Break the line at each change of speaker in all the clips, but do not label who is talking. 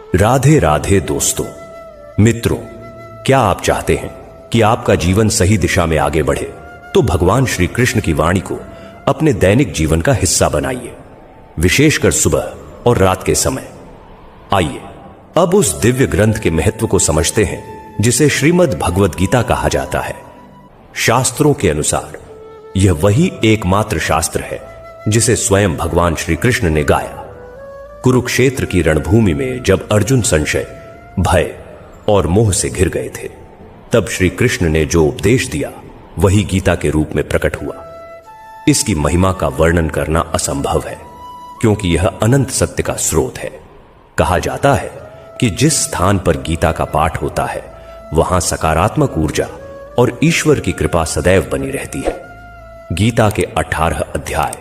राधे राधे दोस्तों, मित्रों, क्या आप चाहते हैं कि आपका जीवन सही दिशा में आगे बढ़े? तो भगवान श्री कृष्ण की वाणी को अपने दैनिक जीवन का हिस्सा बनाइए, विशेषकर सुबह और रात के समय। आइए अब उस दिव्य ग्रंथ के महत्व को समझते हैं जिसे श्रीमद् भगवद गीता कहा जाता है। शास्त्रों के अनुसार यह वही एकमात्र शास्त्र है जिसे स्वयं भगवान श्री कृष्ण ने गाया। कुरुक्षेत्र की रणभूमि में जब अर्जुन संशय, भय और मोह से घिर गए थे, तब श्री कृष्ण ने जो उपदेश दिया वही गीता के रूप में प्रकट हुआ। इसकी महिमा का वर्णन करना असंभव है, क्योंकि यह अनंत सत्य का स्रोत है। कहा जाता है कि जिस स्थान पर गीता का पाठ होता है वहां सकारात्मक ऊर्जा और ईश्वर की कृपा सदैव बनी रहती है। गीता के 18 अध्याय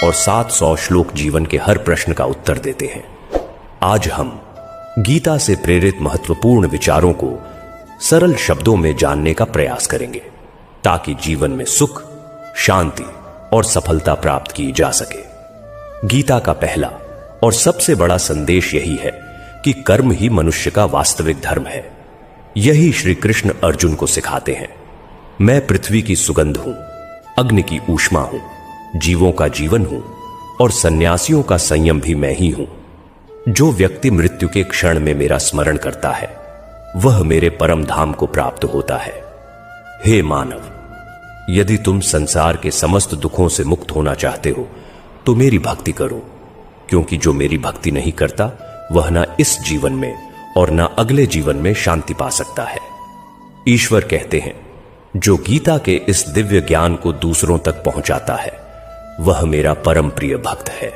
और 700 श्लोक जीवन के हर प्रश्न का उत्तर देते हैं। आज हम गीता से प्रेरित महत्वपूर्ण विचारों को सरल शब्दों में जानने का प्रयास करेंगे, ताकि जीवन में सुख, शांति और सफलता प्राप्त की जा सके। गीता का पहला और सबसे बड़ा संदेश यही है कि कर्म ही मनुष्य का वास्तविक धर्म है। यही श्री कृष्ण अर्जुन को सिखाते हैं। मैं पृथ्वी की सुगंध हूं, अग्नि की ऊष्मा हूं, जीवों का जीवन हूं और सन्यासियों का संयम भी मैं ही हूं। जो व्यक्ति मृत्यु के क्षण में मेरा स्मरण करता है वह मेरे परम धाम को प्राप्त होता है। हे मानव, यदि तुम संसार के समस्त दुखों से मुक्त होना चाहते हो तो मेरी भक्ति करो, क्योंकि जो मेरी भक्ति नहीं करता वह ना इस जीवन में और ना अगले जीवन में शांति पा सकता है। ईश्वर कहते हैं, जो गीता के इस दिव्य ज्ञान को दूसरों तक पहुंचाता है वह मेरा परम प्रिय भक्त है।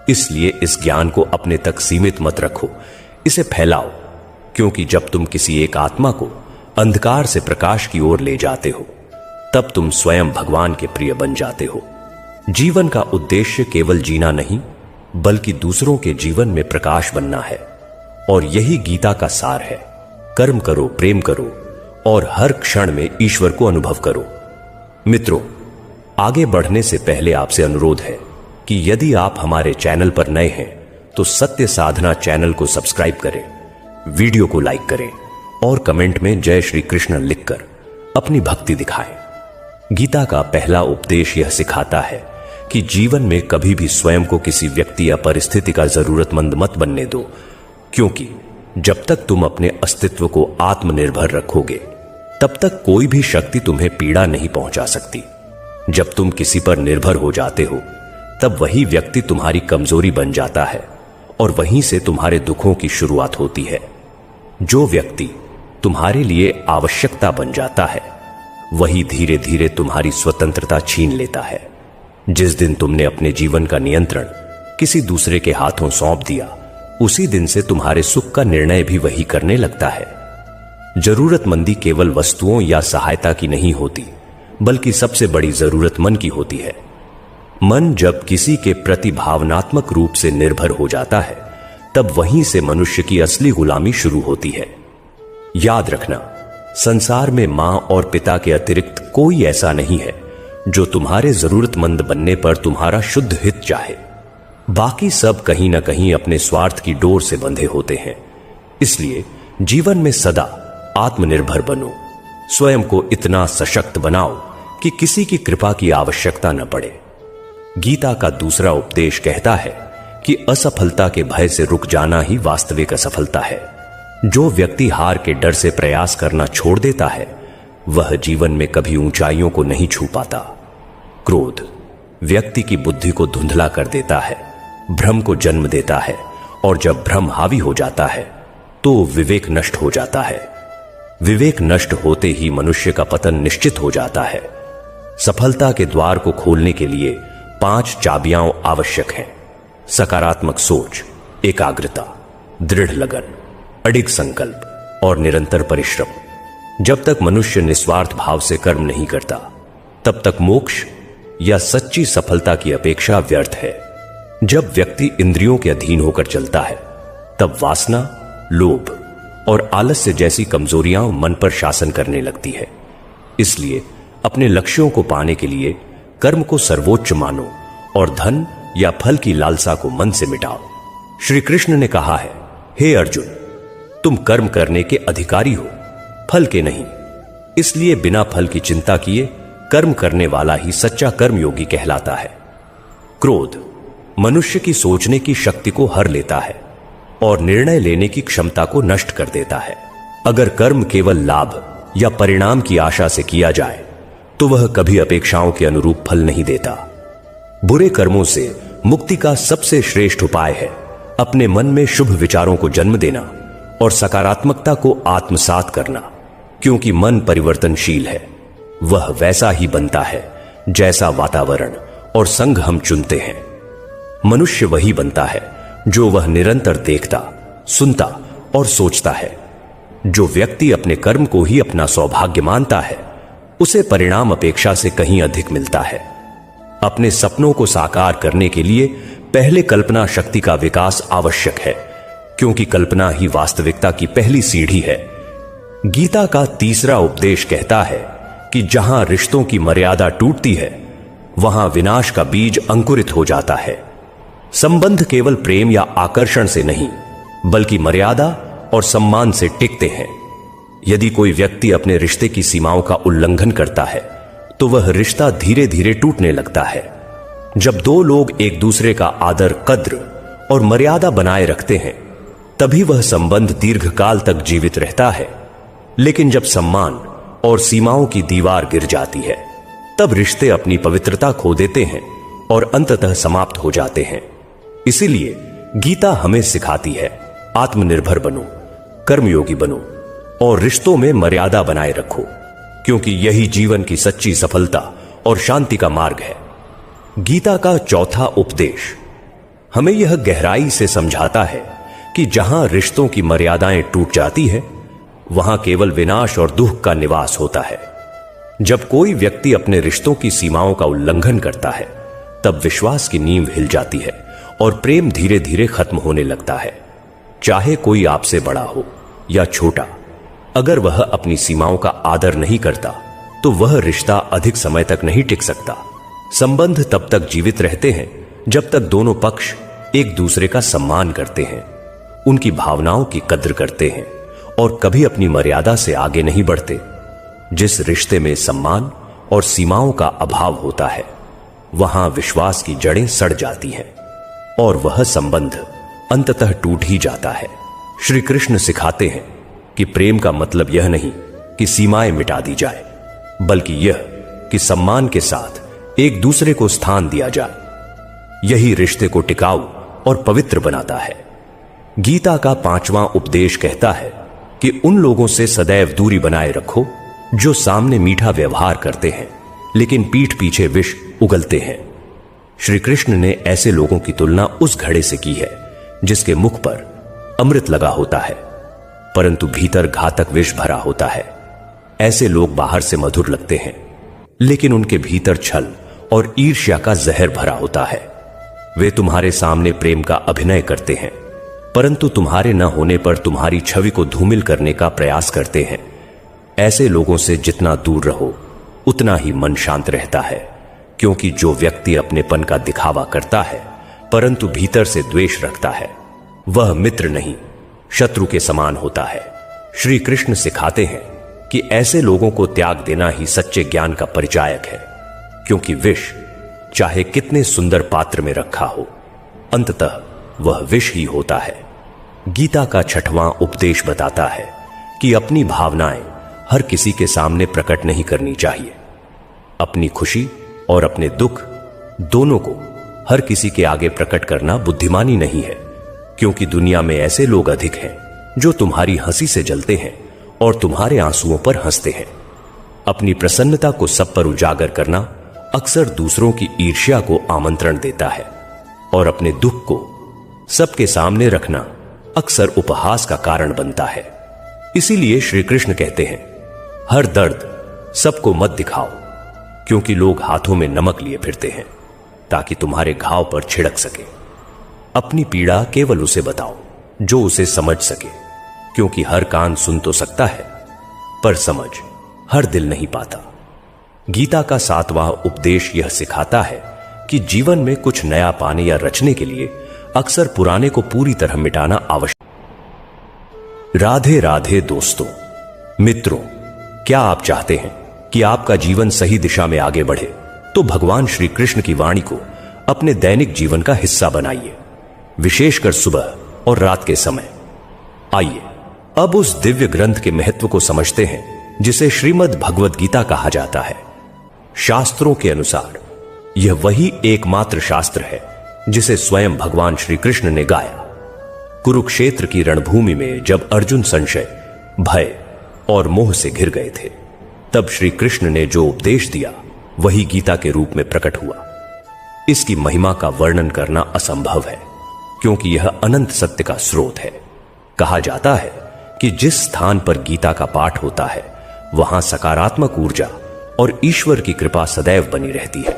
इसलिए इस ज्ञान को अपने तक सीमित मत रखो, इसे फैलाओ, क्योंकि जब तुम किसी एक आत्मा को अंधकार से प्रकाश की ओर ले जाते हो तब तुम स्वयं भगवान के प्रिय बन जाते हो। जीवन का उद्देश्य केवल जीना नहीं, बल्कि दूसरों के जीवन में प्रकाश बनना है, और यही गीता का सार है। कर्म करो, प्रेम करो और हर क्षण में ईश्वर को अनुभव करो। मित्रों, आगे बढ़ने से पहले आपसे अनुरोध है कि यदि आप हमारे चैनल पर नए हैं तो सत्य साधना चैनल को सब्सक्राइब करें, वीडियो को लाइक करें और कमेंट में जय श्री कृष्ण लिखकर अपनी भक्ति दिखाएं। गीता का पहला उपदेश यह सिखाता है कि जीवन में कभी भी स्वयं को किसी व्यक्ति या परिस्थिति का जरूरतमंद मत बनने दो, क्योंकि जब तक तुम अपने अस्तित्व को आत्मनिर्भर रखोगे तब तक कोई भी शक्ति तुम्हें पीड़ा नहीं पहुंचा सकती। जब तुम किसी पर निर्भर हो जाते हो तब वही व्यक्ति तुम्हारी कमजोरी बन जाता है और वहीं से तुम्हारे दुखों की शुरुआत होती है। जो व्यक्ति तुम्हारे लिए आवश्यकता बन जाता है वही धीरे धीरे तुम्हारी स्वतंत्रता छीन लेता है। जिस दिन तुमने अपने जीवन का नियंत्रण किसी दूसरे के हाथों सौंप दिया, उसी दिन से तुम्हारे सुख का निर्णय भी वही करने लगता है। जरूरतमंदी केवल वस्तुओं या सहायता की नहीं होती, बल्कि सबसे बड़ी जरूरत मन की होती है। मन जब किसी के प्रति भावनात्मक रूप से निर्भर हो जाता है तब वहीं से मनुष्य की असली गुलामी शुरू होती है। याद रखना, संसार में मां और पिता के अतिरिक्त कोई ऐसा नहीं है जो तुम्हारे जरूरतमंद बनने पर तुम्हारा शुद्ध हित चाहे। बाकी सब कहीं ना कहीं अपने स्वार्थ की डोर से बंधे होते हैं। इसलिए जीवन में सदा आत्मनिर्भर बनो, स्वयं को इतना सशक्त बनाओ कि किसी की कृपा की आवश्यकता न पड़े। गीता का दूसरा उपदेश कहता है कि असफलता के भय से रुक जाना ही वास्तविक असफलता है। जो व्यक्ति हार के डर से प्रयास करना छोड़ देता है वह जीवन में कभी ऊंचाइयों को नहीं छू पाता। क्रोध व्यक्ति की बुद्धि को धुंधला कर देता है, भ्रम को जन्म देता है, और जब भ्रम हावी हो जाता है तो विवेक नष्ट हो जाता है। विवेक नष्ट होते ही मनुष्य का पतन निश्चित हो जाता है। सफलता के द्वार को खोलने के लिए 5 चाबियां आवश्यक हैं: सकारात्मक सोच, एकाग्रता, दृढ़ लगन, अडिग संकल्प और निरंतर परिश्रम। जब तक मनुष्य निस्वार्थ भाव से कर्म नहीं करता तब तक मोक्ष या सच्ची सफलता की अपेक्षा व्यर्थ है। जब व्यक्ति इंद्रियों के अधीन होकर चलता है तब वासना, लोभ और आलस्य जैसी कमजोरियां मन पर शासन करने लगती है। इसलिए अपने लक्ष्यों को पाने के लिए कर्म को सर्वोच्च मानो और धन या फल की लालसा को मन से मिटाओ। श्री कृष्ण ने कहा है, हे अर्जुन, तुम कर्म करने के अधिकारी हो, फल के नहीं। इसलिए बिना फल की चिंता किए कर्म करने वाला ही सच्चा कर्मयोगी कहलाता है। क्रोध मनुष्य की सोचने की शक्ति को हर लेता है और निर्णय लेने की क्षमता को नष्ट कर देता है। अगर कर्म केवल लाभ या परिणाम की आशा से किया जाए तो वह कभी अपेक्षाओं के अनुरूप फल नहीं देता। बुरे कर्मों से मुक्ति का सबसे श्रेष्ठ उपाय है अपने मन में शुभ विचारों को जन्म देना और सकारात्मकता को आत्मसात करना, क्योंकि मन परिवर्तनशील है। वह वैसा ही बनता है जैसा वातावरण और संग हम चुनते हैं। मनुष्य वही बनता है जो वह निरंतर देखता, सुनता और सोचता है। जो व्यक्ति अपने कर्म को ही अपना सौभाग्य मानता है उसे परिणाम अपेक्षा से कहीं अधिक मिलता है। अपने सपनों को साकार करने के लिए पहले कल्पना शक्ति का विकास आवश्यक है, क्योंकि कल्पना ही वास्तविकता की पहली सीढ़ी है। गीता का तीसरा उपदेश कहता है कि जहां रिश्तों की मर्यादा टूटती है वहां विनाश का बीज अंकुरित हो जाता है। संबंध केवल प्रेम या आकर्षण से नहीं, बल्कि मर्यादा और सम्मान से टिकते हैं। यदि कोई व्यक्ति अपने रिश्ते की सीमाओं का उल्लंघन करता है तो वह रिश्ता धीरे धीरे टूटने लगता है। जब दो लोग एक दूसरे का आदर, कद्र और मर्यादा बनाए रखते हैं तभी वह संबंध दीर्घकाल तक जीवित रहता है। लेकिन जब सम्मान और सीमाओं की दीवार गिर जाती है तब रिश्ते अपनी पवित्रता खो देते हैं और अंततः समाप्त हो जाते हैं। इसीलिए गीता हमें सिखाती है, आत्मनिर्भर बनो, कर्मयोगी बनो और रिश्तों में मर्यादा बनाए रखो, क्योंकि यही जीवन की सच्ची सफलता और शांति का मार्ग है। गीता का चौथा उपदेश हमें यह गहराई से समझाता है कि जहां रिश्तों की मर्यादाएं टूट जाती है वहां केवल विनाश और दुख का निवास होता है। जब कोई व्यक्ति अपने रिश्तों की सीमाओं का उल्लंघन करता है तब विश्वास की नींव हिल जाती है और प्रेम धीरे धीरे खत्म होने लगता है। चाहे कोई आपसे बड़ा हो या छोटा, अगर वह अपनी सीमाओं का आदर नहीं करता तो वह रिश्ता अधिक समय तक नहीं टिक सकता। संबंध तब तक जीवित रहते हैं जब तक दोनों पक्ष एक दूसरे का सम्मान करते हैं, उनकी भावनाओं की कद्र करते हैं और कभी अपनी मर्यादा से आगे नहीं बढ़ते। जिस रिश्ते में सम्मान और सीमाओं का अभाव होता है वहां विश्वास की जड़ें सड़ जाती हैं और वह संबंध अंततः टूट ही जाता है। श्री कृष्ण सिखाते हैं कि प्रेम का मतलब यह नहीं कि सीमाएं मिटा दी जाए, बल्कि यह कि सम्मान के साथ एक दूसरे को स्थान दिया जाए। यही रिश्ते को टिकाऊ और पवित्र बनाता है। गीता का पांचवां उपदेश कहता है कि उन लोगों से सदैव दूरी बनाए रखो जो सामने मीठा व्यवहार करते हैं लेकिन पीठ पीछे विष उगलते हैं। श्री कृष्ण ने ऐसे लोगों की तुलना उस घड़े से की है जिसके मुख पर अमृत लगा होता है परंतु भीतर घातक विष भरा होता है। ऐसे लोग बाहर से मधुर लगते हैं लेकिन उनके भीतर छल और ईर्ष्या का जहर भरा होता है। वे तुम्हारे सामने प्रेम का अभिनय करते हैं परंतु तुम्हारे न होने पर तुम्हारी छवि को धूमिल करने का प्रयास करते हैं। ऐसे लोगों से जितना दूर रहो उतना ही मन शांत रहता है, क्योंकि जो व्यक्ति अपनेपन का दिखावा करता है परंतु भीतर से द्वेष रखता है वह मित्र नहीं शत्रु के समान होता है। श्री कृष्ण सिखाते हैं कि ऐसे लोगों को त्याग देना ही सच्चे ज्ञान का परिचायक है, क्योंकि विष चाहे कितने सुंदर पात्र में रखा हो अंततः वह विष ही होता है। गीता का छठवां उपदेश बताता है कि अपनी भावनाएं हर किसी के सामने प्रकट नहीं करनी चाहिए। अपनी खुशी और अपने दुख दोनों को हर किसी के आगे प्रकट करना बुद्धिमानी नहीं है, क्योंकि दुनिया में ऐसे लोग अधिक हैं जो तुम्हारी हंसी से जलते हैं और तुम्हारे आंसुओं पर हंसते हैं। अपनी प्रसन्नता को सब पर उजागर करना अक्सर दूसरों की ईर्ष्या को आमंत्रण देता है और अपने दुख को सबके सामने रखना अक्सर उपहास का कारण बनता है। इसीलिए श्री कृष्ण कहते हैं, हर दर्द सबको मत दिखाओ, क्योंकि लोग हाथों में नमक लिए फिरते हैं ताकि तुम्हारे घाव पर छिड़क सके। अपनी पीड़ा केवल उसे बताओ जो उसे समझ सके, क्योंकि हर कान सुन तो सकता है पर समझ हर दिल नहीं पाता। गीता का सातवां उपदेश यह सिखाता है कि जीवन में कुछ नया पाने या रचने के लिए अक्सर पुराने को पूरी तरह मिटाना आवश्यक। राधे राधे दोस्तों, मित्रों, क्या आप चाहते हैं कि आपका जीवन सही दिशा में आगे बढ़े? तो भगवान श्री कृष्ण की वाणी को अपने दैनिक जीवन का हिस्सा बनाइए, विशेषकर सुबह और रात के समय। आइए अब उस दिव्य ग्रंथ के महत्व को समझते हैं जिसे श्रीमद् भगवद गीता कहा जाता है। शास्त्रों के अनुसार यह वही एकमात्र शास्त्र है जिसे स्वयं भगवान श्री कृष्ण ने गाया। कुरुक्षेत्र की रणभूमि में जब अर्जुन संशय, भय और मोह से घिर गए थे, तब श्री कृष्ण ने जो उपदेश दिया वही गीता के रूप में प्रकट हुआ। इसकी महिमा का वर्णन करना असंभव है, क्योंकि यह अनंत सत्य का स्रोत है। कहा जाता है कि जिस स्थान पर गीता का पाठ होता है वहां सकारात्मक ऊर्जा और ईश्वर की कृपा सदैव बनी रहती है।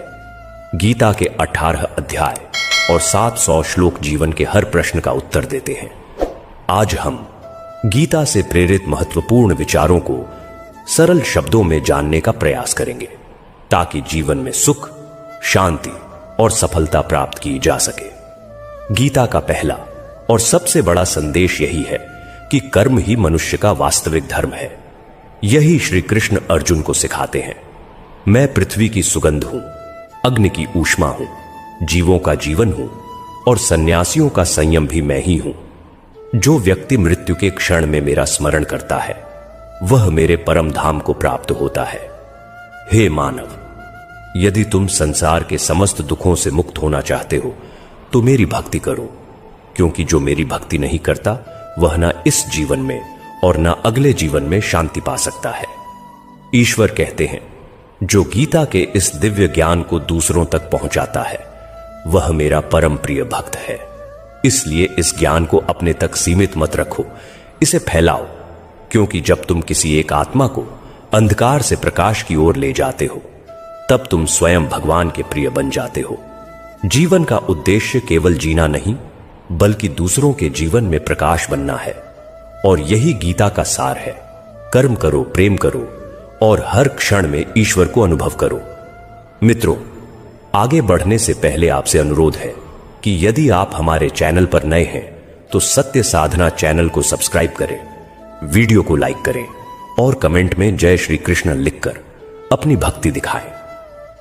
गीता के 18 अध्याय और 700 श्लोक जीवन के हर प्रश्न का उत्तर देते हैं। आज हम गीता से प्रेरित महत्वपूर्ण विचारों को सरल शब्दों में जानने का प्रयास करेंगे, ताकि जीवन में सुख, शांति और सफलता प्राप्त की जा सके। गीता का पहला और सबसे बड़ा संदेश यही है कि कर्म ही मनुष्य का वास्तविक धर्म है। यही श्री कृष्ण अर्जुन को सिखाते हैं। मैं पृथ्वी की सुगंध हूं, अग्नि की ऊष्मा हूं, जीवों का जीवन हूं और सन्यासियों का संयम भी मैं ही हूं। जो व्यक्ति मृत्यु के क्षण में मेरा स्मरण करता है वह मेरे परम धाम को प्राप्त होता है। हे मानव, यदि तुम संसार के समस्त दुखों से मुक्त होना चाहते हो तो मेरी भक्ति करो, क्योंकि जो मेरी भक्ति नहीं करता वह ना इस जीवन में और ना अगले जीवन में शांति पा सकता है। ईश्वर कहते हैं, जो गीता के इस दिव्य ज्ञान को दूसरों तक पहुंचाता है वह मेरा परम प्रिय भक्त है। इसलिए इस ज्ञान को अपने तक सीमित मत रखो, इसे फैलाओ, क्योंकि जब तुम किसी एक आत्मा को अंधकार से प्रकाश की ओर ले जाते हो तब तुम स्वयं भगवान के प्रिय बन जाते हो। जीवन का उद्देश्य केवल जीना नहीं, बल्कि दूसरों के जीवन में प्रकाश बनना है, और यही गीता का सार है। कर्म करो, प्रेम करो और हर क्षण में ईश्वर को अनुभव करो। मित्रों, आगे बढ़ने से पहले आपसे अनुरोध है कि यदि आप हमारे चैनल पर नए हैं तो सत्य साधना चैनल को सब्सक्राइब करें, वीडियो को लाइक करें और कमेंट में जय श्री कृष्ण लिखकर अपनी भक्ति दिखाएं।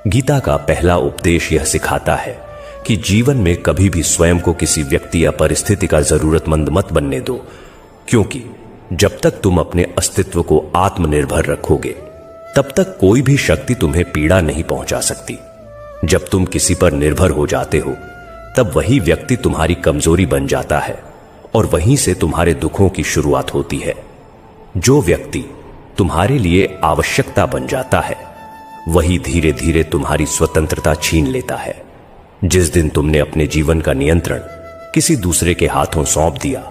गीता का पहला उपदेश यह सिखाता है कि जीवन में कभी भी स्वयं को किसी व्यक्ति या परिस्थिति का जरूरतमंद मत बनने दो, क्योंकि जब तक तुम अपने अस्तित्व को आत्मनिर्भर रखोगे तब तक कोई भी शक्ति तुम्हें पीड़ा नहीं पहुंचा सकती। जब तुम किसी पर निर्भर हो जाते हो तब वही व्यक्ति तुम्हारी कमजोरी बन जाता है और वहीं से तुम्हारे दुखों की शुरुआत होती है। जो व्यक्ति तुम्हारे लिए आवश्यकता बन जाता है वही धीरे धीरे तुम्हारी स्वतंत्रता छीन लेता है। जिस दिन तुमने अपने जीवन का नियंत्रण किसी दूसरे के हाथों सौंप दिया,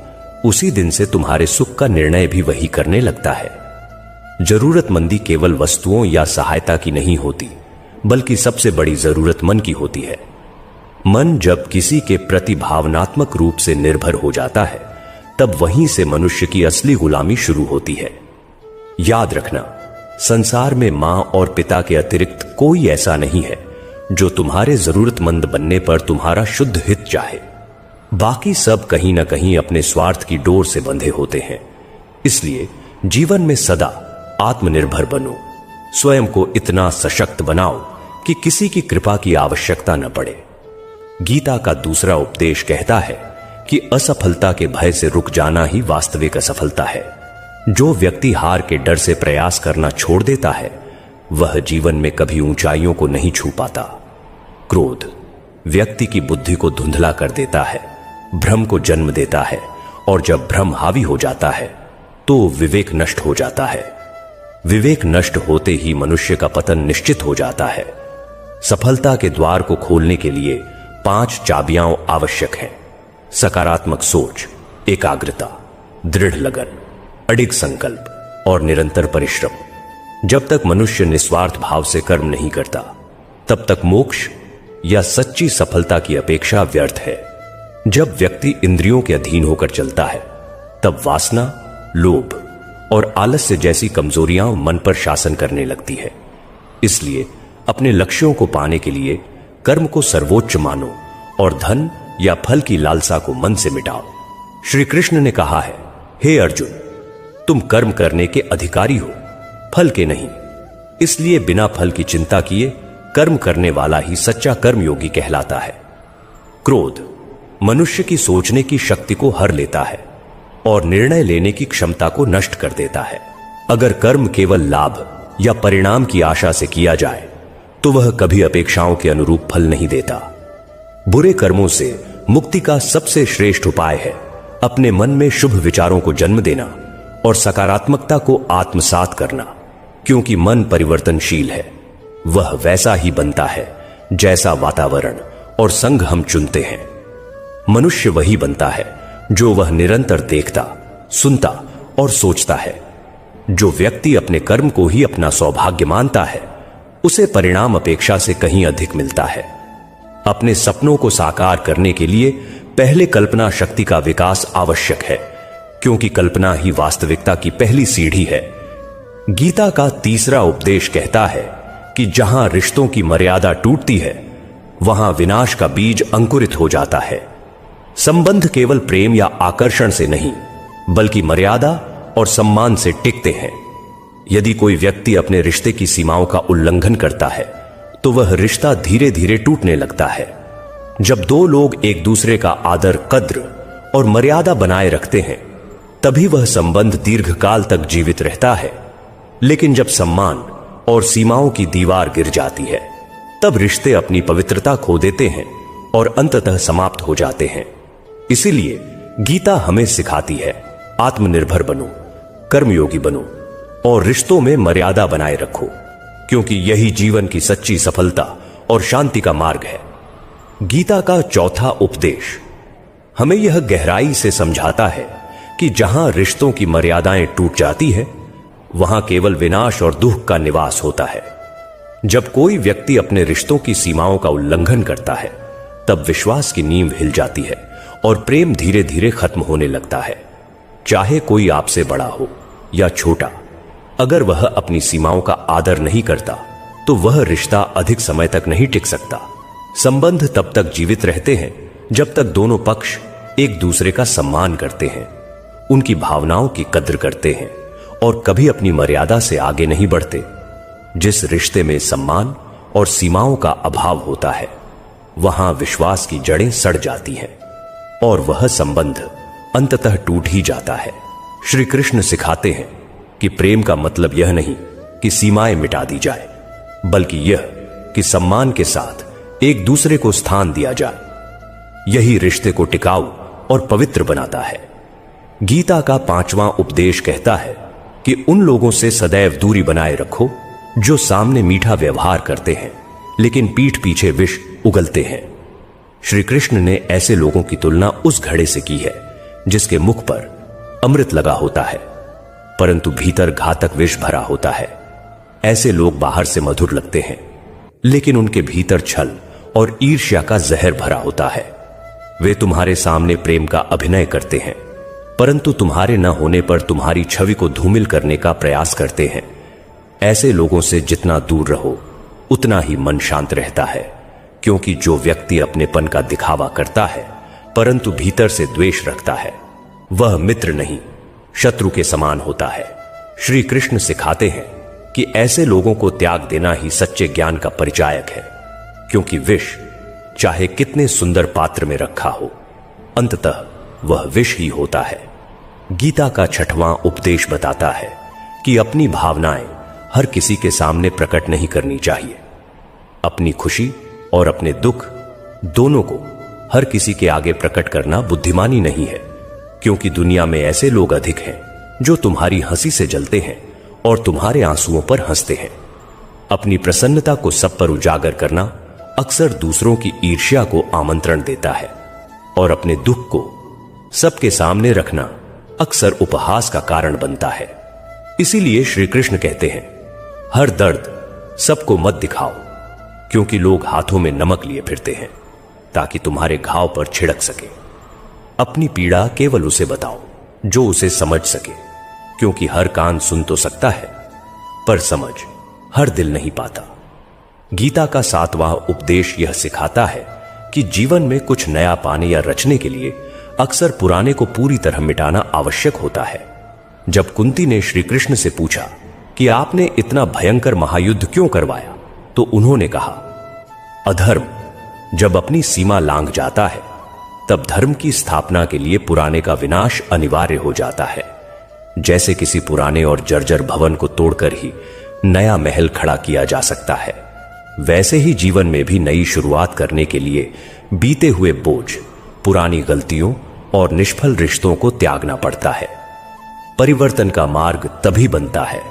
उसी दिन से तुम्हारे सुख का निर्णय भी वही करने लगता है। जरूरतमंदी केवल वस्तुओं या सहायता की नहीं होती, बल्कि सबसे बड़ी जरूरत मन की होती है। मन जब किसी के प्रति भावनात्मक रूप से निर्भर हो जाता है तब वहीं से मनुष्य की असली गुलामी शुरू होती है। याद रखना, संसार में मां और पिता के अतिरिक्त कोई ऐसा नहीं है जो तुम्हारे जरूरतमंद बनने पर तुम्हारा शुद्ध हित चाहे। बाकी सब कहीं ना कहीं अपने स्वार्थ की डोर से बंधे होते हैं। इसलिए जीवन में सदा आत्मनिर्भर बनो, स्वयं को इतना सशक्त बनाओ कि किसी की कृपा की आवश्यकता न पड़े। गीता का दूसरा उपदेश कहता है कि असफलता के भय से रुक जाना ही वास्तविक असफलता है। जो व्यक्ति हार के डर से प्रयास करना छोड़ देता है वह जीवन में कभी ऊंचाइयों को नहीं छू पाता। क्रोध व्यक्ति की बुद्धि को धुंधला कर देता है, भ्रम को जन्म देता है, और जब भ्रम हावी हो जाता है तो विवेक नष्ट हो जाता है। विवेक नष्ट होते ही मनुष्य का पतन निश्चित हो जाता है। सफलता के द्वार को खोलने के लिए 5 चाबियां आवश्यक हैं: सकारात्मक सोच, एकाग्रता, दृढ़ लगन, अडिग संकल्प और निरंतर परिश्रम। जब तक मनुष्य निस्वार्थ भाव से कर्म नहीं करता तब तक मोक्ष या सच्ची सफलता की अपेक्षा व्यर्थ है। जब व्यक्ति इंद्रियों के अधीन होकर चलता है तब वासना, लोभ और आलस्य जैसी कमजोरियां मन पर शासन करने लगती है। इसलिए अपने लक्ष्यों को पाने के लिए कर्म को सर्वोच्च मानो और धन या फल की लालसा को मन से मिटाओ। श्री कृष्ण ने कहा है, हे अर्जुन, तुम कर्म करने के अधिकारी हो, फल के नहीं। इसलिए बिना फल की चिंता किए कर्म करने वाला ही सच्चा कर्मयोगी कहलाता है। क्रोध मनुष्य की सोचने की शक्ति को हर लेता है और निर्णय लेने की क्षमता को नष्ट कर देता है। अगर कर्म केवल लाभ या परिणाम की आशा से किया जाए तो वह कभी अपेक्षाओं के अनुरूप फल नहीं देता। बुरे कर्मों से मुक्ति का सबसे श्रेष्ठ उपाय है अपने मन में शुभ विचारों को जन्म देना और सकारात्मकता को आत्मसात करना, क्योंकि मन परिवर्तनशील है। वह वैसा ही बनता है जैसा वातावरण और संग हम चुनते हैं। मनुष्य वही बनता है जो वह निरंतर देखता, सुनता और सोचता है। जो व्यक्ति अपने कर्म को ही अपना सौभाग्य मानता है उसे परिणाम अपेक्षा से कहीं अधिक मिलता है। अपने सपनों को साकार करने के लिए पहले कल्पना शक्ति का विकास आवश्यक है, क्योंकि कल्पना ही वास्तविकता की पहली सीढ़ी है। गीता का तीसरा उपदेश कहता है कि जहां रिश्तों की मर्यादा टूटती है वहां विनाश का बीज अंकुरित हो जाता है। संबंध केवल प्रेम या आकर्षण से नहीं बल्कि मर्यादा और सम्मान से टिकते हैं। यदि कोई व्यक्ति अपने रिश्ते की सीमाओं का उल्लंघन करता है तो वह रिश्ता धीरे धीरे टूटने लगता है। जब दो लोग एक दूसरे का आदर, कद्र और मर्यादा बनाए रखते हैं तभी वह संबंध दीर्घकाल तक जीवित रहता है। लेकिन जब सम्मान और सीमाओं की दीवार गिर जाती है तब रिश्ते अपनी पवित्रता खो देते हैं और अंततः समाप्त हो जाते हैं। इसीलिए गीता हमें सिखाती है, आत्मनिर्भर बनो, कर्मयोगी बनो और रिश्तों में मर्यादा बनाए रखो, क्योंकि यही जीवन की सच्ची सफलता और शांति का मार्ग है। गीता का चौथा उपदेश हमें यह गहराई से समझाता है कि जहां रिश्तों की मर्यादाएं टूट जाती है वहां केवल विनाश और दुख का निवास होता है। जब कोई व्यक्ति अपने रिश्तों की सीमाओं का उल्लंघन करता है तब विश्वास की नींव हिल जाती है और प्रेम धीरे धीरे खत्म होने लगता है। चाहे कोई आपसे बड़ा हो या छोटा, अगर वह अपनी सीमाओं का आदर नहीं करता तो वह रिश्ता अधिक समय तक नहीं टिक सकता। संबंध तब तक जीवित रहते हैं जब तक दोनों पक्ष एक दूसरे का सम्मान करते हैं, उनकी भावनाओं की कद्र करते हैं और कभी अपनी मर्यादा से आगे नहीं बढ़ते। जिस रिश्ते में सम्मान और सीमाओं का अभाव होता है वहां विश्वास की जड़ें सड़ जाती हैं और वह संबंध अंततः टूट ही जाता है। श्री कृष्ण सिखाते हैं कि प्रेम का मतलब यह नहीं कि सीमाएं मिटा दी जाए, बल्कि यह कि सम्मान के साथ एक दूसरे को स्थान दिया जाए। यही रिश्ते को टिकाऊ और पवित्र बनाता है। गीता का पांचवां उपदेश कहता है कि उन लोगों से सदैव दूरी बनाए रखो जो सामने मीठा व्यवहार करते हैं लेकिन पीठ पीछे विष उगलते हैं। श्री कृष्ण ने ऐसे लोगों की तुलना उस घड़े से की है जिसके मुख पर अमृत लगा होता है परंतु भीतर घातक विष भरा होता है। ऐसे लोग बाहर से मधुर लगते हैं लेकिन उनके भीतर छल और ईर्ष्या का जहर भरा होता है। वे तुम्हारे सामने प्रेम का अभिनय करते हैं परंतु तुम्हारे न होने पर तुम्हारी छवि को धूमिल करने का प्रयास करते हैं। ऐसे लोगों से जितना दूर रहो उतना ही मन शांत रहता है, क्योंकि जो व्यक्ति अपनेपन का दिखावा करता है परंतु भीतर से द्वेष रखता है वह मित्र नहीं शत्रु के समान होता है। श्री कृष्ण सिखाते हैं कि ऐसे लोगों को त्याग देना ही सच्चे ज्ञान का परिचायक है, क्योंकि विष चाहे कितने सुंदर पात्र में रखा हो अंततः वह विष ही होता है। गीता का छठवां उपदेश बताता है कि अपनी भावनाएं हर किसी के सामने प्रकट नहीं करनी चाहिए। अपनी खुशी और अपने दुख दोनों को हर किसी के आगे प्रकट करना बुद्धिमानी नहीं है, क्योंकि दुनिया में ऐसे लोग अधिक हैं जो तुम्हारी हंसी से जलते हैं और तुम्हारे आंसुओं पर हंसते हैं। अपनी प्रसन्नता को सब पर उजागर करना अक्सर दूसरों की ईर्ष्या को आमंत्रण देता है और अपने दुख को सबके सामने रखना अक्सर उपहास का कारण बनता है। इसीलिए श्री कृष्ण कहते हैं, हर दर्द सबको मत दिखाओ, क्योंकि लोग हाथों में नमक लिए फिरते हैं ताकि तुम्हारे घाव पर छिड़क सके। अपनी पीड़ा केवल उसे बताओ जो उसे समझ सके, क्योंकि हर कान सुन तो सकता है पर समझ हर दिल नहीं पाता। गीता का सातवां उपदेश यह सिखाता है कि जीवन में कुछ नया पाने या रचने के लिए अक्सर पुराने को पूरी तरह मिटाना आवश्यक होता है। जब कुंती ने श्री कृष्ण से पूछा कि आपने इतना भयंकर महायुद्ध क्यों करवाया, तो उन्होंने कहा, अधर्म जब अपनी सीमा लांघ जाता है तब धर्म की स्थापना के लिए पुराने का विनाश अनिवार्य हो जाता है। जैसे किसी पुराने और जर्जर भवन को तोड़कर ही नया महल खड़ा किया जा सकता है, वैसे ही जीवन में भी नई शुरुआत करने के लिए बीते हुए बोझ, पुरानी गलतियों और निष्फल रिश्तों को त्यागना पड़ता है। परिवर्तन का मार्ग तभी बनता है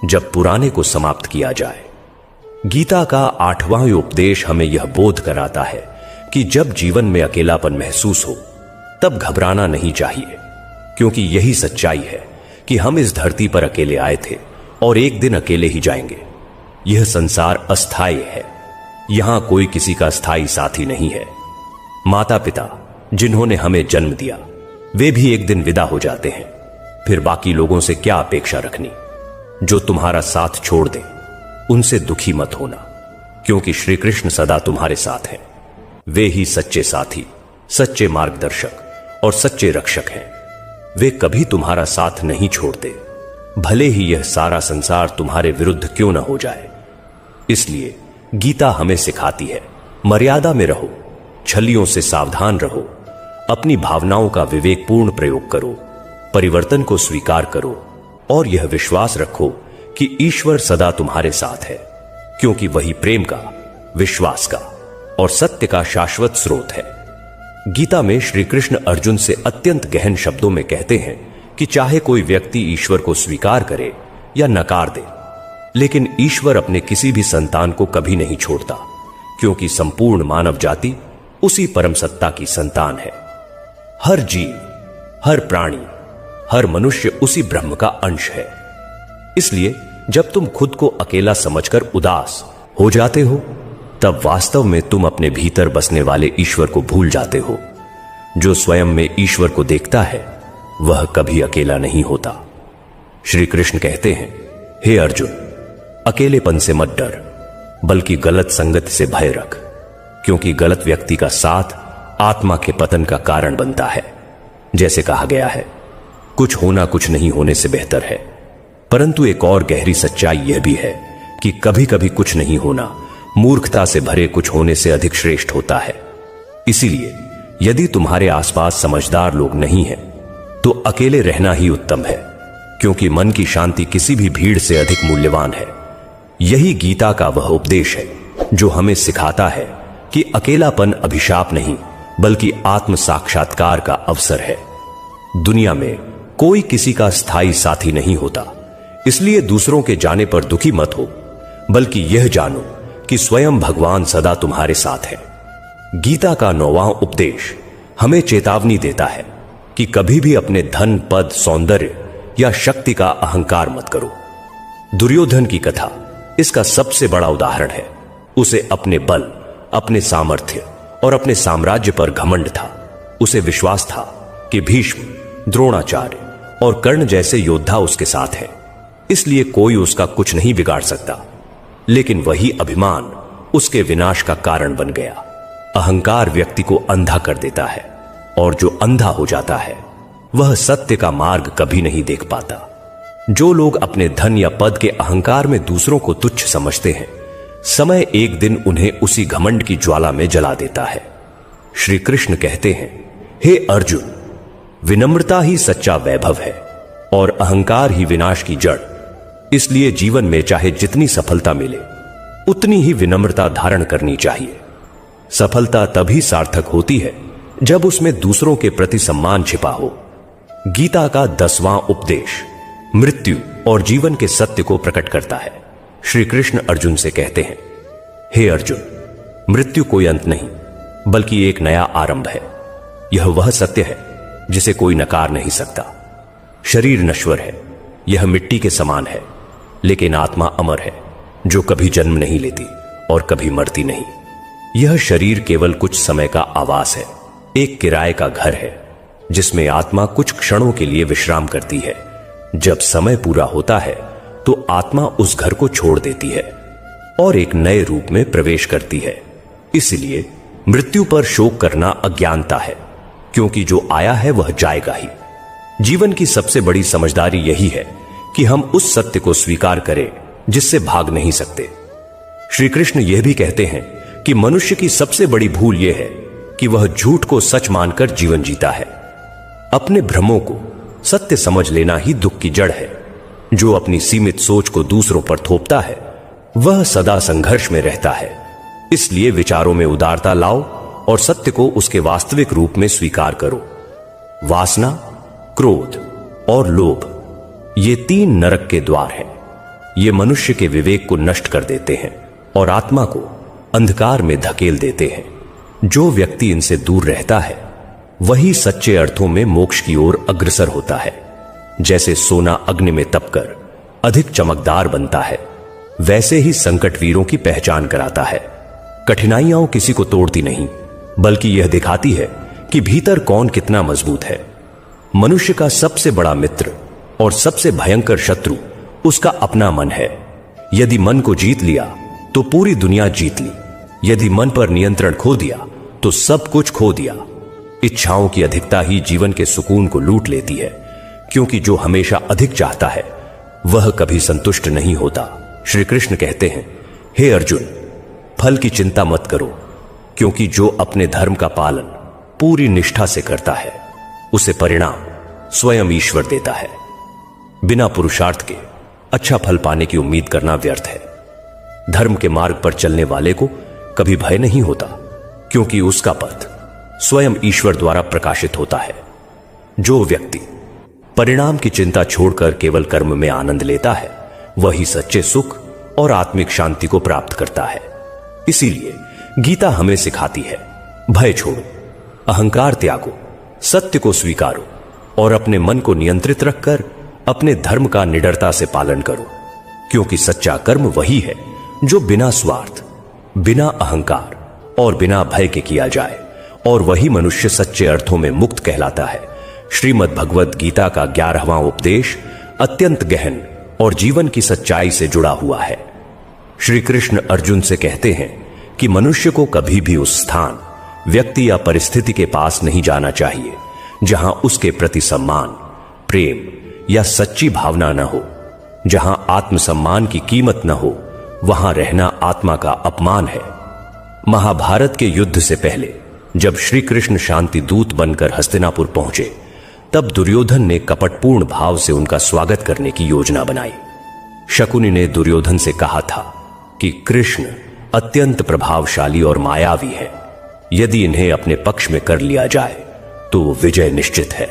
जब पुराने को समाप्त किया जाए। गीता का 8वां उपदेश हमें यह बोध कराता है कि जब जीवन में अकेलापन महसूस हो तब घबराना नहीं चाहिए, क्योंकि यही सच्चाई है कि हम इस धरती पर अकेले आए थे और एक दिन अकेले ही जाएंगे। यह संसार अस्थायी है, यहां कोई किसी का स्थायी साथी नहीं है। माता पिता जिन्होंने हमें जन्म दिया, वे भी एक दिन विदा हो जाते हैं। फिर बाकी लोगों से क्या अपेक्षा रखनी। जो तुम्हारा साथ छोड़ दे उनसे दुखी मत होना, क्योंकि श्री कृष्ण सदा तुम्हारे साथ हैं। वे ही सच्चे साथी, सच्चे मार्गदर्शक और सच्चे रक्षक हैं। वे कभी तुम्हारा साथ नहीं छोड़ते, भले ही यह सारा संसार तुम्हारे विरुद्ध क्यों न हो जाए। इसलिए गीता हमें सिखाती है, मर्यादा में रहो, छलियों से सावधान रहो, अपनी भावनाओं का विवेकपूर्ण प्रयोग करो, परिवर्तन को स्वीकार करो और यह विश्वास रखो कि ईश्वर सदा तुम्हारे साथ है, क्योंकि वही प्रेम का, विश्वास का और सत्य का शाश्वत स्रोत है। गीता में श्री कृष्ण अर्जुन से अत्यंत गहन शब्दों में कहते हैं कि चाहे कोई व्यक्ति ईश्वर को स्वीकार करे या नकार दे, लेकिन ईश्वर अपने किसी भी संतान को कभी नहीं छोड़ता, क्योंकि संपूर्ण मानव जाति उसी परम सत्ता की संतान है। हर जीव, हर प्राणी, हर मनुष्य उसी ब्रह्म का अंश है। इसलिए जब तुम खुद को अकेला समझकर उदास हो जाते हो, तब वास्तव में तुम अपने भीतर बसने वाले ईश्वर को भूल जाते हो। जो स्वयं में ईश्वर को देखता है वह कभी अकेला नहीं होता। श्री कृष्ण कहते हैं, हे अर्जुन, अकेलेपन से मत डर, बल्कि गलत संगत से भय रख, क्योंकि गलत व्यक्ति का साथ आत्मा के पतन का कारण बनता है। जैसे कहा गया है, कुछ होना कुछ नहीं होने से बेहतर है। परंतु एक और गहरी सच्चाई यह भी है कि कभी कभी कुछ नहीं होना मूर्खता से भरे कुछ होने से अधिक श्रेष्ठ होता है। इसीलिए यदि तुम्हारे आसपास समझदार लोग नहीं हैं, तो अकेले रहना ही उत्तम है, क्योंकि मन की शांति किसी भी भीड़ से अधिक मूल्यवान है। यही गीता का वह उपदेश है जो हमें सिखाता है कि अकेलापन अभिशाप नहीं, बल्कि आत्म साक्षात्कार का अवसर है। दुनिया में कोई किसी का स्थायी साथी नहीं होता, इसलिए दूसरों के जाने पर दुखी मत हो, बल्कि यह जानो कि स्वयं भगवान सदा तुम्हारे साथ है। गीता का 9वां उपदेश हमें चेतावनी देता है कि कभी भी अपने धन, पद, सौंदर्य या शक्ति का अहंकार मत करो। दुर्योधन की कथा इसका सबसे बड़ा उदाहरण है। उसे अपने बल, अपने सामर्थ्य और अपने साम्राज्य पर घमंड था। उसे विश्वास था कि भीष्म, द्रोणाचार्य और कर्ण जैसे योद्धा उसके साथ हैं, इसलिए कोई उसका कुछ नहीं बिगाड़ सकता। लेकिन वही अभिमान उसके विनाश का कारण बन गया। अहंकार व्यक्ति को अंधा कर देता है, और जो अंधा हो जाता है वह सत्य का मार्ग कभी नहीं देख पाता। जो लोग अपने धन या पद के अहंकार में दूसरों को तुच्छ समझते हैं, समय एक दिन उन्हें उसी घमंड की ज्वाला में जला देता है। श्री कृष्ण कहते हैं, हे अर्जुन, विनम्रता ही सच्चा वैभव है और अहंकार ही विनाश की जड़। इसलिए जीवन में चाहे जितनी सफलता मिले, उतनी ही विनम्रता धारण करनी चाहिए। सफलता तभी सार्थक होती है जब उसमें दूसरों के प्रति सम्मान छिपा हो। गीता का 10वां उपदेश मृत्यु और जीवन के सत्य को प्रकट करता है। श्री कृष्ण अर्जुन से कहते हैं, हे अर्जुन, मृत्यु कोई अंत नहीं, बल्कि एक नया आरंभ है। यह वह सत्य है जिसे कोई नकार नहीं सकता। शरीर नश्वर है, यह मिट्टी के समान है, लेकिन आत्मा अमर है, जो कभी जन्म नहीं लेती और कभी मरती नहीं। यह शरीर केवल कुछ समय का आवास है, एक किराए का घर है, जिसमें आत्मा कुछ क्षणों के लिए विश्राम करती है। जब समय पूरा होता है तो आत्मा उस घर को छोड़ देती है और एक नए रूप में प्रवेश करती है। इसलिए मृत्यु पर शोक करना अज्ञानता है, क्योंकि जो आया है वह जाएगा ही। जीवन की सबसे बड़ी समझदारी यही है कि हम उस सत्य को स्वीकार करें जिससे भाग नहीं सकते। श्री कृष्ण यह भी कहते हैं कि मनुष्य की सबसे बड़ी भूल यह है कि वह झूठ को सच मानकर जीवन जीता है। अपने भ्रमों को सत्य समझ लेना ही दुख की जड़ है। जो अपनी सीमित सोच को दूसरों पर थोपता है वह सदा संघर्ष में रहता है। इसलिए विचारों में उदारता लाओ और सत्य को उसके वास्तविक रूप में स्वीकार करो। वासना, क्रोध और लोभ ये 3 नरक के द्वार हैं। ये मनुष्य के विवेक को नष्ट कर देते हैं और आत्मा को अंधकार में धकेल देते हैं। जो व्यक्ति इनसे दूर रहता है वही सच्चे अर्थों में मोक्ष की ओर अग्रसर होता है। जैसे सोना अग्नि में तपकर अधिक चमकदार बनता है, वैसे ही संकट वीरों की पहचान कराता है। कठिनाइयां किसी को तोड़ती नहीं, बल्कि यह दिखाती है कि भीतर कौन कितना मजबूत है। मनुष्य का सबसे बड़ा मित्र और सबसे भयंकर शत्रु उसका अपना मन है। यदि मन को जीत लिया तो पूरी दुनिया जीत ली। यदि मन पर नियंत्रण खो दिया तो सब कुछ खो दिया। इच्छाओं की अधिकता ही जीवन के सुकून को लूट लेती है, क्योंकि जो हमेशा अधिक चाहता है वह कभी संतुष्ट नहीं होता। श्री कृष्ण कहते हैं, हे अर्जुन, फल की चिंता मत करो, क्योंकि जो अपने धर्म का पालन पूरी निष्ठा से करता है उसे परिणाम स्वयं ईश्वर देता है। बिना पुरुषार्थ के अच्छा फल पाने की उम्मीद करना व्यर्थ है। धर्म के मार्ग पर चलने वाले को कभी भय नहीं होता, क्योंकि उसका पथ स्वयं ईश्वर द्वारा प्रकाशित होता है। जो व्यक्ति परिणाम की चिंता छोड़कर केवल कर्म में आनंद लेता है वही सच्चे सुख और आत्मिक शांति को प्राप्त करता है। इसीलिए गीता हमें सिखाती है, भय छोड़ो, अहंकार त्यागो, सत्य को स्वीकारो और अपने मन को नियंत्रित रखकर अपने धर्म का निडरता से पालन करो। क्योंकि सच्चा कर्म वही है जो बिना स्वार्थ, बिना अहंकार और बिना भय के किया जाए, और वही मनुष्य सच्चे अर्थों में मुक्त कहलाता है। श्रीमद् भगवद गीता का 11वां उपदेश अत्यंत गहन और जीवन की सच्चाई से जुड़ा हुआ है। श्री कृष्ण अर्जुन से कहते हैं कि मनुष्य को कभी भी उस स्थान, व्यक्ति या परिस्थिति के पास नहीं जाना चाहिए जहां उसके प्रति सम्मान, प्रेम या सच्ची भावना न हो। जहां आत्मसम्मान की कीमत न हो वहां रहना आत्मा का अपमान है। महाभारत के युद्ध से पहले जब श्री कृष्ण शांति दूत बनकर हस्तिनापुर पहुंचे, तब दुर्योधन ने कपटपूर्ण भाव से उनका स्वागत करने की योजना बनाई। शकुनि ने दुर्योधन से कहा था कि कृष्ण अत्यंत प्रभावशाली और मायावी है। यदि इन्हें अपने पक्ष में कर लिया जाए तो विजय निश्चित है।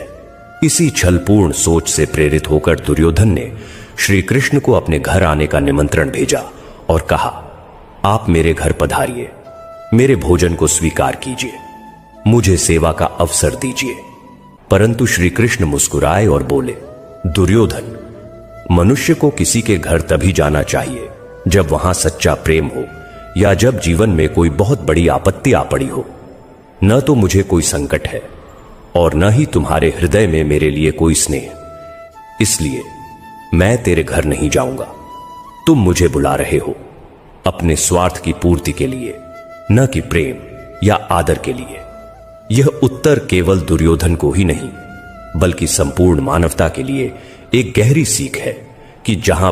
इसी छलपूर्ण सोच से प्रेरित होकर दुर्योधन ने श्री कृष्ण को अपने घर आने का निमंत्रण भेजा और कहा, आप मेरे घर पधारिए, मेरे भोजन को स्वीकार कीजिए, मुझे सेवा का अवसर दीजिए। परंतु श्री कृष्ण मुस्कुराए और बोले, दुर्योधन, मनुष्य को किसी के घर तभी जाना चाहिए जब वहां सच्चा प्रेम हो या जब जीवन में कोई बहुत बड़ी आपत्ति आ पड़ी हो। न तो मुझे कोई संकट है और न ही तुम्हारे हृदय में मेरे लिए कोई स्नेह। इसलिए मैं तेरे घर नहीं जाऊंगा। तुम मुझे बुला रहे हो अपने स्वार्थ की पूर्ति के लिए, न कि प्रेम या आदर के लिए। यह उत्तर केवल दुर्योधन को ही नहीं बल्कि संपूर्ण मानवता के लिए एक गहरी सीख है कि जहां